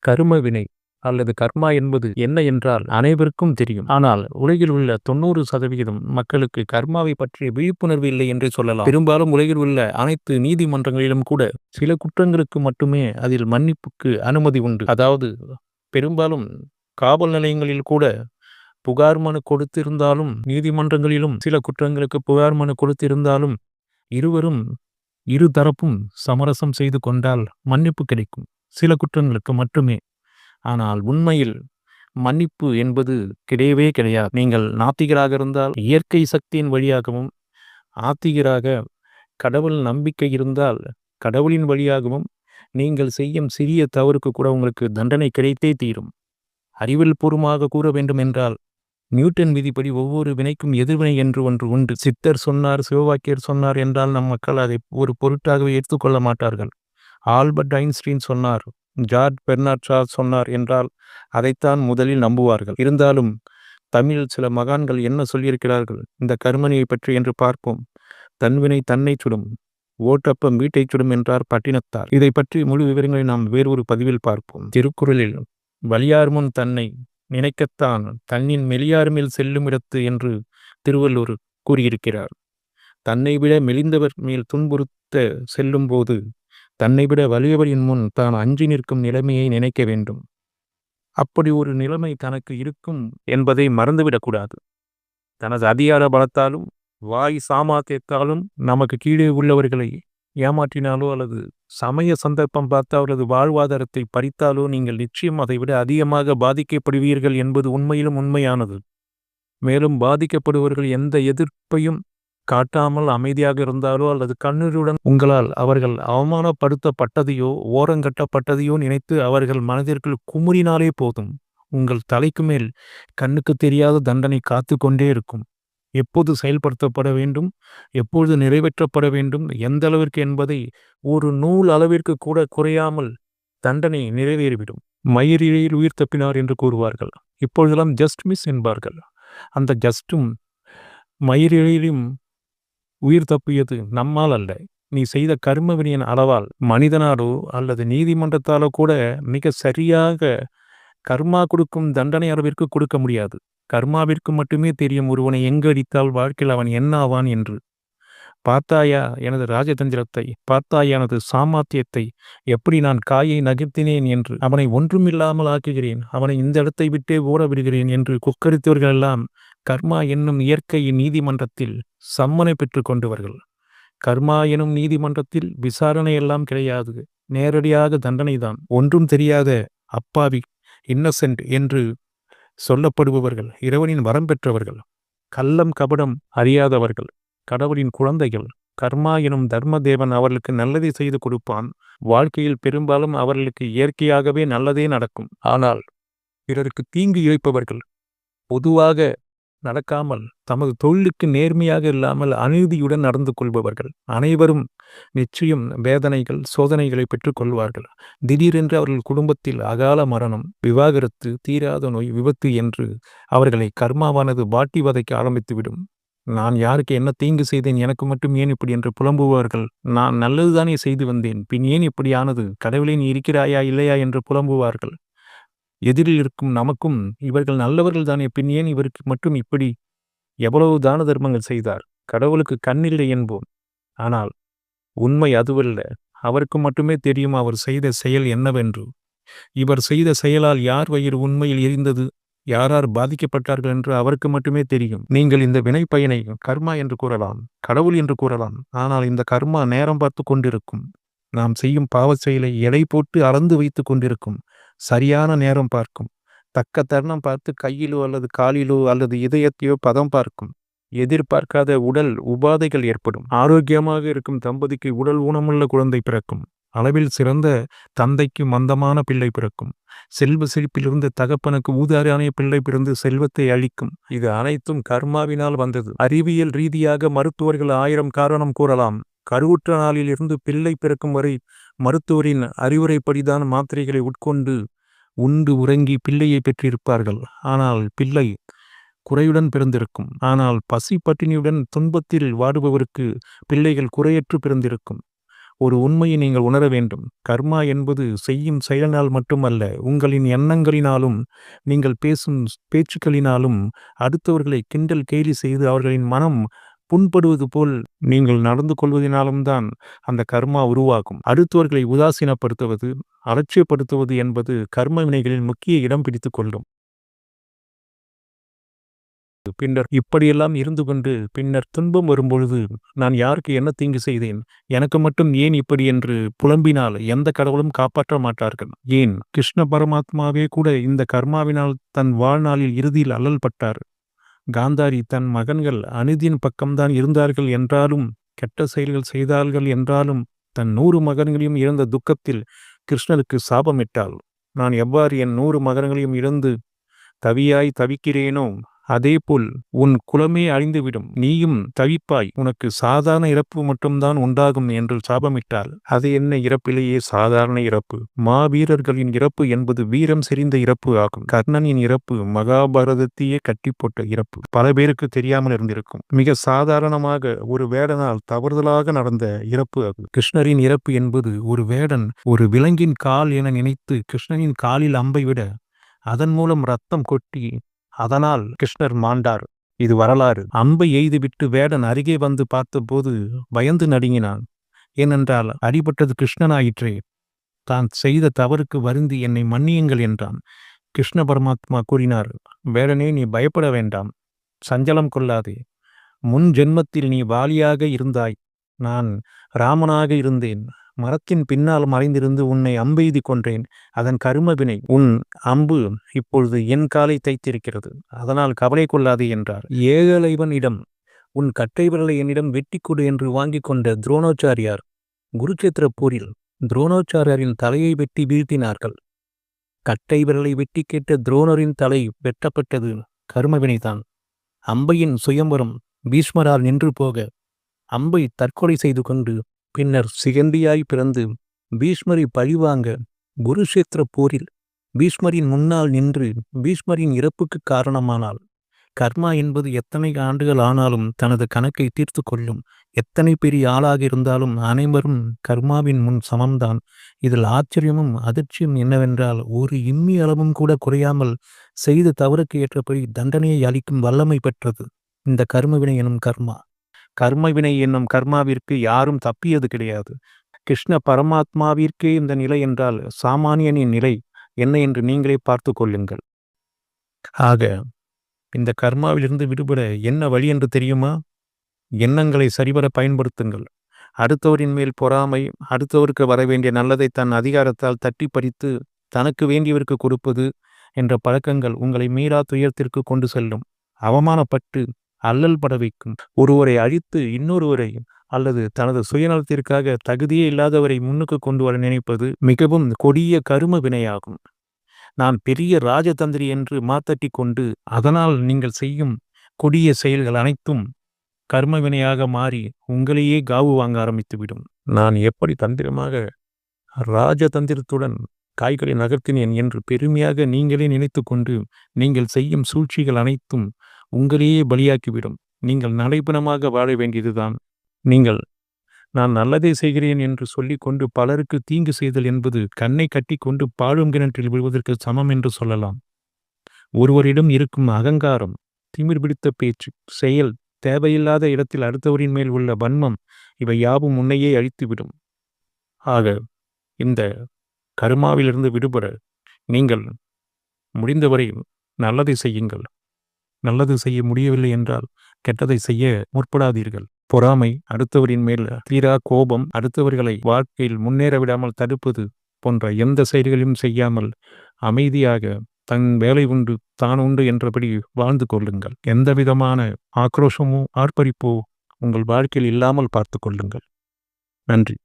கரும வினை அல்லது கர்மா என்பது என்ன என்றால் அனைவருக்கும் தெரியும். ஆனால் உலகில் உள்ள 90% மக்களுக்கு கர்மாவை பற்றிய விழிப்புணர்வு இல்லை என்றே சொல்லலாம். பெரும்பாலும் உலகில் உள்ள அனைத்து நீதிமன்றங்களிலும் கூட சில குற்றங்களுக்கு மட்டுமே அதில் மன்னிப்புக்கு அனுமதி உண்டு. அதாவது பெரும்பாலும் காவல் நிலையங்களில் கூட புகார் மனு கொடுத்திருந்தாலும், நீதிமன்றங்களிலும் சில குற்றங்களுக்கு புகார் மனு கொடுத்திருந்தாலும் இரு தரப்பும் சமரசம் செய்து கொண்டால் மன்னிப்பு கிடைக்கும், சில குற்றங்களுக்கு மட்டுமே. ஆனால் உண்மையில் மன்னிப்பு என்பது கிடையவே கிடையாது. நீங்கள் நாத்திகராக இருந்தால் இயற்கை சக்தியின் வழியாகவும், ஆத்திகராக கடவுள் நம்பிக்கை இருந்தால் கடவுளின் வழியாகவும் நீங்கள் செய்யும் சிறிய தவறுக்கு கூட உங்களுக்கு தண்டனை கிடைத்தே தீரும். அறிவியல் பூர்வமாக கூற வேண்டும் என்றால் நியூட்டன் விதிப்படி ஒவ்வொரு வினைக்கும் எதிர்வினை என்று ஒன்று உண்டு. சித்தர் சொன்னார், சிவவாக்கியர் சொன்னார் என்றால் நம் மக்கள் அதை ஒரு பொருட்டாகவே ஏற்றுக்கொள்ள மாட்டார்கள். ஆல்பர்ட் ஐன்ஸ்டீன் சொன்னார், ஜார்ஜ் பெர்னார்ட் ஷா சொன்னார் என்றால் அதைத்தான் முதலில் நம்புவார்கள். இருந்தாலும் தமிழில் சில மகான்கள் என்ன சொல்லியிருக்கிறார்கள் இந்த கர்மனியை பற்றி என்று பார்ப்போம். தன்வினை தன்னை சுடும், ஓட்டப்பம் வீட்டை சுடும் என்றார் பட்டினத்தார். இதை பற்றி முழு விவரங்களை நாம் வேறொரு பதிவில் பார்ப்போம். திருக்குறளில் வலியார் முன் தன்னை நினைக்கத்தான் தன்னின் மெலியார் மேல் செல்லும் இடத்து என்று திருவள்ளுவர் கூறியிருக்கிறார். தன்னை விட மெலிந்தவர் மேல் துன்புறுத்த செல்லும் போது தன்னை விட வலியவரின் முன் தான் அஞ்சி நிற்கும் நிலைமையை நினைக்க வேண்டும். அப்படி ஒரு நிலைமை தனக்கு இருக்கும் என்பதை மறந்துவிடக்கூடாது. தனது அதிகார பலத்தாலும் வாய் சாமர்த்தியத்தாலும் நமக்கு கீழே உள்ளவர்களை ஏமாற்றினாலோ அல்லது சமய சந்தர்ப்பம் பார்த்து அவரது வாழ்வாதாரத்தை பறித்தாலோ நீங்கள் நிச்சயம் அதை விட அதிகமாக பாதிக்கப்படுவீர்கள் என்பது உண்மையிலும் உண்மையானது. மேலும் பாதிக்கப்படுபவர்கள் எந்த எதிர்ப்பையும் காட்டாமல் அமைதியாக இருந்தாலோ அல்லது கண்ணீருடன் உங்களால் அவர்கள் அவமானப்படுத்தப்பட்டதையோ ஓரங்கட்டப்பட்டதையோ நினைத்து அவர்கள் மனதிற்குள் குமுறினாலே போதும், உங்கள் தலைக்கு மேல் கண்ணுக்கு தெரியாத தண்டனை காத்து கொண்டே இருக்கும். எப்போது செயல்படுத்தப்பட வேண்டும், எப்பொழுது நிறைவேற்றப்பட வேண்டும், எந்த அளவிற்கு என்பதை ஒரு நூல் அளவிற்கு கூட குறையாமல் தண்டனை நிறைவேறிவிடும். மயிரிழையில் உயிர் தப்பினார் என்று கூறுவார்கள். இப்பொழுதெல்லாம் ஜஸ்ட் மிஸ் என்பார்கள். அந்த ஜஸ்டும் மயிரிழையிலும் உயிர் தப்பியது நம்மால் அல்ல, நீ செய்த கர்ம வினையின் அளவால். மனிதனாலோ அல்லது நீதிமன்றத்தாலோ கூட மிக சரியாக கர்மா கொடுக்கும் தண்டனை அளவிற்கு கொடுக்க முடியாது. கர்மாவிற்கு மட்டுமே தெரியும் ஒருவனை எங்கு அடித்தால் வாழ்க்கையில் அவன் என்ன ஆவான் என்று. பார்த்தாயா எனது ராஜதந்திரத்தை, பார்த்தாயா எனது சாமர்த்தியத்தை, எப்படி நான் காயை நகர்த்தினேன் என்று. அவனை ஒன்றுமில்லாமல் ஆக்குகிறேன், அவனை இந்த இடத்தை விட்டே ஓட விடுகிறேன் என்று கொக்கரித்தவர்களெல்லாம் கர்மா என்னும் இயற்கை நீதிமன்றத்தில் சம்மனை பெற்று கொண்டவர்கள். கர்மா எனும் நீதிமன்றத்தில் விசாரணை எல்லாம் கிடையாது, நேரடியாக தண்டனைதான். ஒன்றும் தெரியாத அப்பாவி, இன்னசென்ட் என்று சொல்லப்படுபவர்கள் இறைவனின் வரம் பெற்றவர்கள், கள்ளம் கபடம் அறியாதவர்கள், கடவுளின் குழந்தைகள். கர்மா எனும் தர்மதேவன் அவர்களுக்கு நல்லதை செய்து கொடுப்பான். வாழ்க்கையில் பெரும்பாலும் அவர்களுக்கு இயற்கையாகவே நல்லதே நடக்கும். ஆனால் பிறருக்கு தீங்கு இழைப்பவர்கள் பொதுவாக நடக்காமல் தமது தொழிலுக்கு நேர்மையாக இல்லாமல் அநீதியுடன் நடந்து கொள்பவர்கள் அனைவரும் நிச்சயம் வேதனைகள், சோதனைகளை பெற்றுக்கொள்வார்கள். திடீரென்று அவர்கள் குடும்பத்தில் அகால மரணம், விவாகரத்து, தீராத நோய், விபத்து என்று அவர்களை கர்மாவானது வாட்டி வதைக்க ஆரம்பித்துவிடும். நான் யாருக்கு என்ன தீங்கு செய்தேன், எனக்கு மட்டும் ஏன் இப்படி என்று புலம்புவார்கள். நான் நல்லதுதானே செய்து வந்தேன், பின் ஏன் இப்படி ஆனது, கடவுளே நீ இருக்கிறாயா இல்லையா என்று புலம்புவார்கள். எதிரில் இருக்கும் நமக்கும் இவர்கள் நல்லவர்கள் தானே, பின் ஏன் இவருக்கு மட்டும் இப்படி, எவ்வளவு தான தர்மங்கள் செய்தார், கடவுளுக்கு கண்ணில்லை என்போம். ஆனால் உண்மை அதுவல்ல. அவருக்கு மட்டுமே தெரியும் அவர் செய்த செயல் என்னவென்று. இவர் செய்த செயலால் யார் வயிறு உண்மையில் எரிந்தது, யார் பாதிக்கப்பட்டார்கள் என்று அவருக்கு மட்டுமே தெரியும். நீங்கள் இந்த வினை பயனை கர்மா என்று கூறலாம், கடவுள் என்று கூறலாம். ஆனால் இந்த கர்மா நேரம் பார்த்து கொண்டிருக்கும். நாம் செய்யும் பாவ செயலை எடை போட்டு அளந்து வைத்து கொண்டிருக்கும். சரியான நேரம் பார்க்கும், தக்க தருணம் பார்த்து கையிலோ அல்லது காலிலோ அல்லது இதயத்தையோ பதம் பார்க்கும். எதிர்பார்க்காத உடல் உபாதைகள் ஏற்படும். ஆரோக்கியமாக இருக்கும் தம்பதிக்கு உடல் ஊனமுள்ள குழந்தை பிறக்கும். அளவில் சிறந்த தந்தைக்கு மந்தமான பிள்ளை பிறக்கும். செல்வ செழிப்பிலிருந்து தகப்பனுக்கு ஊதாரியான பிள்ளை பிறந்து செல்வத்தை அளிக்கும். இது அனைத்தும் கர்மாவினால் வந்தது. அறிவியல் ரீதியாக மருத்துவர்கள் 1000 காரணம் கூறலாம். கருவுற்ற நாளில் இருந்து பிள்ளை பிறக்கும் வரை மருத்துவரின் அறிவுரைப்படிதான் மாத்திரைகளை உட்கொண்டு உண்டு உறங்கி பிள்ளையை பெற்றிருப்பார்கள். ஆனால் பிள்ளை குறையுடன் பிறந்திருக்கும். ஆனால் பசி பட்டினியுடன் துன்பத்தில் வாடுபவருக்கு பிள்ளைகள் குறையற்று பிறந்திருக்கும். ஒரு உண்மையை நீங்கள் உணர வேண்டும். கர்மா என்பது செய்யும் செயலினால் மட்டுமல்ல, உங்களின் எண்ணங்களினாலும் நீங்கள் பேசும் பேச்சுக்களினாலும் அடுத்தவர்களை கிண்டல் கேலி செய்து அவர்களின் மனம் புண்படுவது போல் நீங்கள் நடந்து கொள்வதினாலும் தான் அந்த கர்மா உருவாகும். அடுத்தவர்களை உதாசீனப்படுத்துவது, அலட்சியப்படுத்துவது என்பது கர்ம வினைகளில் முக்கிய இடம் பிடித்துக் கொள்ளும். பின்னர் இப்படியெல்லாம் இருந்து கொண்டு பின்னர் துன்பம் வரும்பொழுது நான் யாருக்கு என்ன தீங்கு செய்தேன், எனக்கு மட்டும் ஏன் இப்படி என்று புலம்பினால் எந்த கடவுளும் காப்பாற்ற மாட்டார்கள். ஏன் கிருஷ்ண பரமாத்மாவே கூட இந்த கர்மாவினால் தன் வாழ்நாளில் இறுதியில் அல்லல் பட்டார். காந்தாரி தன் மகன்கள் அநீதியின் பக்கம்தான் இருந்தார்கள் என்றாலும், கெட்ட செயல்கள் செய்தார்கள் என்றாலும், தன் 100 மகன்களையும் இழந்த துக்கத்தில் கிருஷ்ணருக்கு சாபமிட்டாள். நான் எவ்வாறு என் 100 மகன்களையும் இழந்து தவியாய் தவிக்கிறேனோ அதேபோல் உன் குலமே அழிந்துவிடும், நீயும் தவிப்பாய், உனக்கு சாதாரண இறப்பு மட்டும்தான் உண்டாகும் என்று சாபமிட்டாள். அது என்ன இறப்பிலேயே சாதாரண இறப்பு? மாவீரர்களின் இறப்பு என்பது வீரம் செறிந்த இறப்பு ஆகும். கர்ணனின் இறப்பு மகாபாரதத்தையே கட்டி போட்ட இறப்பு. பல பேருக்கு தெரியாமல் இருந்திருக்கும். மிக சாதாரணமாக ஒரு வேடனால் தவறுதலாக நடந்த இறப்பு அது. கிருஷ்ணரின் இறப்பு என்பது ஒரு வேடன் ஒரு விலங்கின் கால் என நினைத்து கிருஷ்ணனின் காலில் அம்பை விட அதன் மூலம் ரத்தம் கொட்டி அதனால் கிருஷ்ணர் மாண்டார். இது வரலாறு. அம்பை எய்துவிட்டு வேடன் அருகே வந்து பார்த்தபோது பயந்து நடுங்கினான். ஏனென்றால் அடிபட்டது கிருஷ்ணனாயிற்றே. தான் செய்த தவறுக்கு வருந்தி என்னை மன்னியுங்கள் என்றான். கிருஷ்ண பரமாத்மா கூறினார், வேடனே, நீ பயப்பட வேண்டாம், சஞ்சலம் கொள்ளாதே. முன் ஜென்மத்தில் நீ வாலியாக இருந்தாய், நான் ராமனாக இருந்தேன். மரத்தின் பின்னால் மறைந்திருந்து உன்னை அம்பெய்தி கொன்றேன். அதன் கருமவினை. உன் அம்பு இப்பொழுது என் காலை தைத்திருக்கிறது, அதனால் கவலை கொள்ளாதே என்றார். ஏகலைவனிடம் உன் கட்டை விரலை என்னிடம் வெட்டி கொடு என்று வாங்கி கொண்ட துரோணாச்சாரியார் குருச்சேத்திர போரில் துரோணாச்சாரியாரின் தலையை வெட்டி வீழ்த்தினார்கள். கட்டை விரலை வெட்டி கேட்ட துரோணரின் தலை வெட்டப்பட்டது கருமவினைதான். அம்பையின் சுயம்பரம் பீஷ்மரால் நின்று போக அம்பை தற்கொலை செய்து கொண்டு பின்னர் சிகண்டியாய் பிறந்து பீஷ்மரை பழிவாங்க குருஷேத்திர போரில் பீஷ்மரின் முன்னால் நின்று பீஷ்மரின் இறப்புக்கு காரணமானாள். கர்மா என்பது எத்தனை ஆண்டுகள் ஆனாலும் தனது கணக்கை தீர்த்து கொள்ளும். எத்தனை பெரிய ஆளாக இருந்தாலும் அனைவரும் கர்மாவின் முன் சமம்தான். இதில் ஆச்சரியமும் அதிர்ச்சியும் என்னவென்றால், ஒரு இம்மி அளவும் கூட குறையாமல் செய்த தவறுக்கு ஏற்றபடி தண்டனையை அளிக்கும் வல்லமை பெற்றது இந்த கர்மவினை எனும் கர்மா. கர்மவினை என்னும் கர்மாவிற்கு யாரும் தப்பியது கிடையாது. கிருஷ்ண பரமாத்மாவிற்கே இந்த நிலை என்றால் சாமானியனின் நிலை என்ன என்று நீங்களே பார்த்து கொள்ளுங்கள். ஆக இந்த கர்மாவிலிருந்து விடுபட என்ன வழி என்று தெரியுமா? எண்ணங்களை சரிவர பயன்படுத்துங்கள். அடுத்தவரின் மேல் பொறாமை, அடுத்தவருக்கு வரவேண்டிய நல்லதை தன் அதிகாரத்தால் தட்டி பறித்து தனக்கு வேண்டியவருக்கு கொடுப்பது என்ற பழக்கங்கள் உங்களை மீளா துயரத்திற்கு கொண்டு செல்லும். அவமானப்பட்டு அல்லல் பட வைக்கும். ஒருவரை அழித்து இன்னொருவரை அல்லது தனது சுயநலத்திற்காக தகுதியே இல்லாதவரை முன்னுக்கு கொண்டு வர நினைப்பது மிகவும் கொடிய கரும வினையாகும். நான் பெரிய ராஜதந்திரி என்று மாத்தட்டி கொண்டு அதனால் நீங்கள் செய்யும் கொடிய செயல்கள் அனைத்தும் கர்ம வினையாக மாறி உங்களையே காவு வாங்க ஆரம்பித்துவிடும். நான் எப்படி தந்திரமாக ராஜதந்திரத்துடன் காய்களை நகர்த்தினேன் என்று பெருமையாக நீங்களே நினைத்து கொண்டு நீங்கள் செய்யும் சூழ்ச்சிகள் அனைத்தும் உங்களையே பலியாக்கிவிடும். நீங்கள் நடைபெணமாக வாழ வேண்டியதுதான். நான் நல்லதே செய்கிறேன் என்று சொல்லிக் கொண்டு பலருக்கு தீங்கு செய்தல் என்பது கண்ணை கட்டி கொண்டு பாழும் கிணற்றில் விழுவதற்கு சமம் என்று சொல்லலாம். ஒருவரிடம் இருக்கும் அகங்காரம், திமிர் பிடித்த பேச்சு, செயல், தேவையில்லாத இடத்தில் அடுத்தவரின் மேல் உள்ள வன்மம், இவை யாவும் உன்னையே அழித்துவிடும். ஆக இந்த கர்மாவிலிருந்து விடுபட நீங்கள் முடிந்தவரை நல்லதை செய்யுங்கள். நல்லது செய்ய முடியவில்லை என்றால் கெட்டதை செய்ய முற்படாதீர்கள். பொறாமை, அடுத்தவரின் மேல் தீரா கோபம், அடுத்தவர்களை வாழ்க்கையில் முன்னேற விடாமல் தடுப்பது போன்ற எந்த செயல்களையும் செய்யாமல் அமைதியாக தன் வேலை உண்டு தான் உண்டு என்றபடி வாழ்ந்து கொள்ளுங்கள். எந்தவிதமான ஆக்ரோஷமோ ஆர்ப்பரிப்போ உங்கள் வாழ்க்கையில் இல்லாமல் பார்த்து கொள்ளுங்கள். நன்றி.